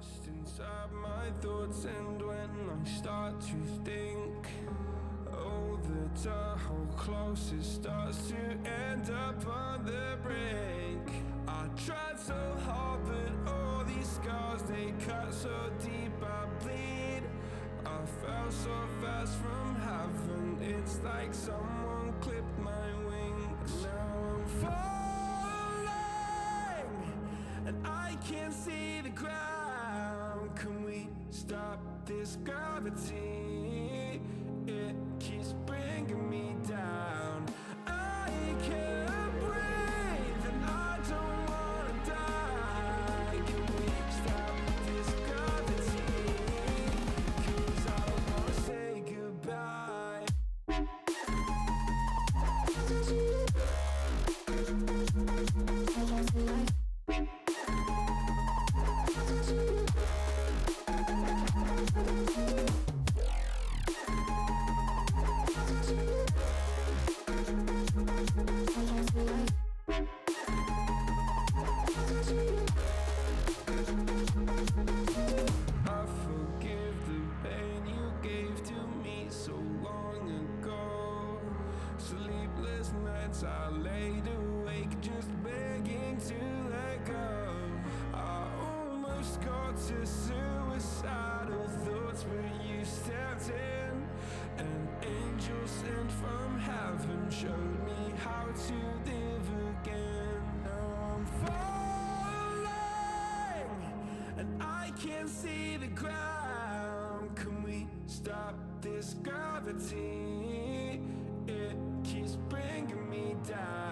lost inside my thoughts, and when I start to think, oh, the tunnel closer starts to end up on the brink. I tried so hard, but all these scars, they cut so deep, I bleed. I fell so fast from heaven, it's like someone clipped my wings. Now I'm falling, and I can't see the ground. Can we stop this gravity? It keeps bringing me down. I can't breathe, and I don't wanna die. Can we stop this gravity? 'Cause I don't wanna say goodbye. I forgive the pain you gave to me so long ago. Sleepless nights I laid awake just begging to let go. I almost got to suicidal thoughts, but you stepped in. An angel sent from heaven showed me how to live again. Now I'm falling, and I can't see the ground. Can we stop this gravity? It keeps bringing me down.